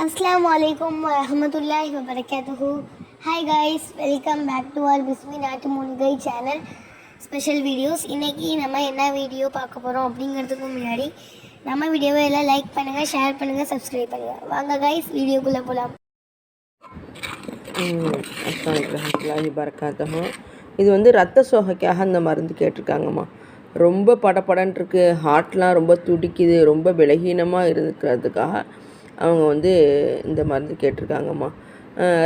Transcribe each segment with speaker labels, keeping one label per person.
Speaker 1: Assalamu alaikum wa rahmatullahi wa barakatuhu. Hi guys, welcome back to our Bismi Natu Munigai channel special videos. இன்னைக்கு நம்ம என்ன video பார்க்க போறோம் அப்படிங்கிறதுக்கு முன்னாடி நம்ம வீடியோவை எல்லாம் லைக் பண்ணுங்க, ஷேர் பண்ணுங்க, சப்ஸ்கிரைப் பண்ணுங்க. வாங்க guys, வீடியோக்குள்ள போலாம்.
Speaker 2: அஸ்ஸலாமு அலைக்கும் வரஹ்மத்துல்லாஹி. இது வந்து ரத்த சோகைக்காக அந்த மருந்து கேட்டிருக்காங்கம்மா. ரொம்ப படபடன்னு இருக்குது, ஹார்ட்லாம் ரொம்ப துடிக்குது, ரொம்ப பலகீனமாக இருக்கிறதுக்காக அவங்க வந்து இந்த மருந்து கேட்டிருக்காங்கம்மா.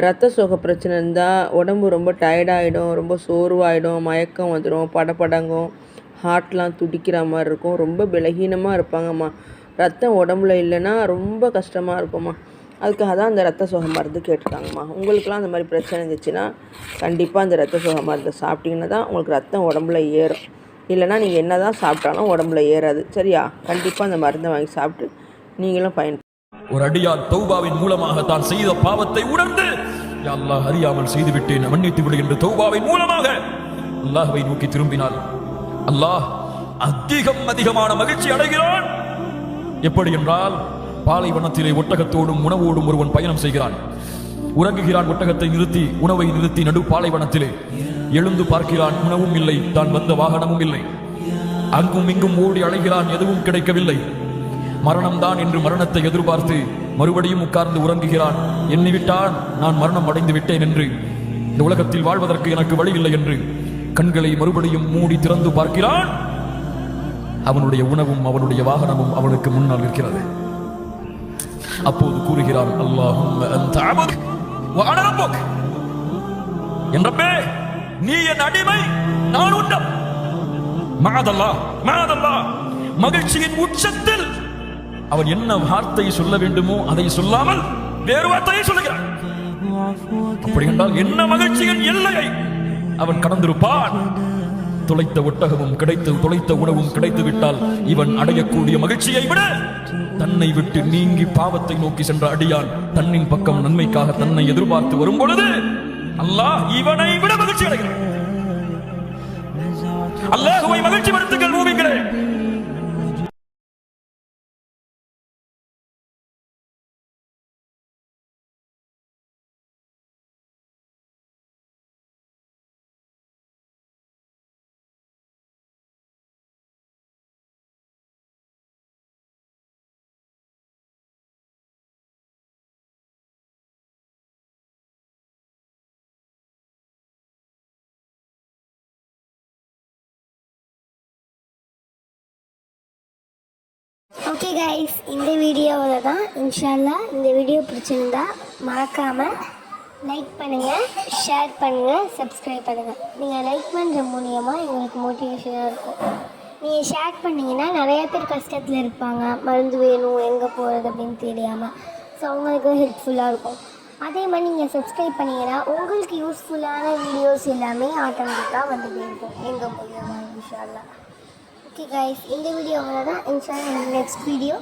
Speaker 2: ரத்த சோகை பிரச்சனை இருந்தால் உடம்பு ரொம்ப டயர்டாகிடும், ரொம்ப சோர்வாகிடும், மயக்கம் வந்துடும், படபடங்கும், ஹார்ட்லாம் துடிக்கிற மாதிரி இருக்கும், ரொம்ப பலகீனமாக இருப்பாங்கம்மா. ரத்தம் உடம்புல இல்லைன்னா ரொம்ப கஷ்டமாக இருக்கும்மா. அதுக்காக தான் அந்த ரத்த சோகை மருந்து கேட்டிருக்காங்கம்மா. உங்களுக்கெலாம் அந்த மாதிரி பிரச்சனை இருந்துச்சுன்னா கண்டிப்பாக அந்த ரத்த சோகை மருந்தை சாப்பிட்டிங்கன்னா தான் உங்களுக்கு ரத்தம் உடம்புல ஏறும். இல்லைனா நீங்கள் என்ன தான் சாப்பிட்டாலும் உடம்புல ஏறாது. சரியா? கண்டிப்பாக அந்த மருந்தை வாங்கி சாப்பிட்டு நீங்களும் பயன்.
Speaker 3: ஒரு அடியார் தௌபாவின் மூலமாக தான் செய்த பாவத்தை உணர்ந்து, யா அல்லாஹ், அறியாமல் செய்துவிட்டேன், மன்னித்து விடு என்று தௌபாவின் மூலமாக அல்லாஹ்வை நோக்கி திரும்பினால் அல்லாஹ் அதிகமான மகிழ்ச்சி அடைகிறான். எப்படி என்றால், பாலைவனத்திலே ஒட்டகத்தோடும் உணவோடும் ஒருவன் பயணம் செய்கிறான். உறங்குகிறான். ஒட்டகத்தை நிறுத்தி, உணவை நிறுத்தி, நடு பாலைவனத்திலே எழுந்து பார்க்கிறான். உணவும் இல்லை, தான் வந்த வாகனமும் இல்லை. அங்கும் இங்கும் ஓடி அழைகிறான், எதுவும் கிடைக்கவில்லை. மரணம்தான் என்று மரணத்தை எதிர்பார்த்து மறுபடியும் உட்கார்ந்து உறங்குகிறான். எண்ணிவிட்டான், நான் மரணம் அடைந்து விட்டேன் என்று, இந்த உலகத்தில் வாழ்வதற்கு எனக்கு வழி இல்லை என்று கண்களை மறுபடியும் மூடி திறந்து பார்க்கிறான். அவனுடைய உணவும் அவனுடைய வாகனமும் அவனுக்கு முன்னால் இருக்கிறது. அப்போது கூறுகிறான், அல்லாஹும்ம அன்த அபுத் வ அன ரப்புக், என் ரப்பே, நீ என் அடிமை, நான் உன்னம். மஅதல்லாஹ், மகிழ்ச்சியின் உச்சத்தில் அவன் என்ன வார்த்தை சொல்ல வேண்டுமோ அதை சொல்லாமல் வேறு வார்த்தையை சொல்லுகிறான். அப்படி என்றால் என்ன மகிழ்ச்சியின் எல்லையை அவன் கடந்திருப்பான். தொலைத்த ஒட்டகமும் கிடைத்து, தொலைத்த உணவும் கிடைத்து விட்டால் இவன் அடையக்கூடிய மகிழ்ச்சியை விட தன்னை விட்டு நீங்கி பாவத்தை நோக்கி சென்ற அடியான் தன்னின் பக்கம் நன்மைக்காக தன்னை எதிர்பார்த்து வரும் பொழுது அல்லாஹ் இவனை விட மகிழ்ச்சி அடைகிறான். அல்லாஹ்வை மகிழ்ச்சி படுத்துங்கள் மூமின்களே.
Speaker 1: ஓகே கைஸ், இந்த வீடியோவில் தான் இன்ஷால்லா. இந்த வீடியோ பிடிச்சிருந்தா மறக்காமல் லைக் பண்ணுங்கள், ஷேர் பண்ணுங்கள், சப்ஸ்கிரைப் பண்ணுங்கள். நீங்கள் லைக் பண்ணுற மூலியமாக எங்களுக்கு மோட்டிவேஷனாக இருக்கும். நீங்கள் ஷேர் பண்ணிங்கன்னா நிறையா பேர் கஷ்டத்தில் இருப்பாங்க, மருந்து வேணும், எங்கே போகிறது அப்படின்னு தெரியாமல். ஸோ அவங்களுக்கு ஹெல்ப்ஃபுல்லாக இருக்கும். அதே மாதிரி நீங்கள் சப்ஸ்கிரைப் பண்ணிங்கன்னா உங்களுக்கு யூஸ்ஃபுல்லான வீடியோஸ் எல்லாமே ஆட்டோமேட்டிக்காக வந்துகிட்டே இருக்கும் எங்கள் மூலியமாக இன்ஷால்லா. ஓகே கைஸ், இந்த வீடியோவில் தான் இன்ஷால்லா நெக்ஸ்ட் வீடியோ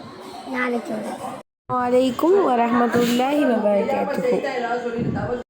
Speaker 1: நாளைக்கு வரும்.
Speaker 4: வலைக்கும் வரஹ்மத்துல்லாஹி வபரகாத்துஹு.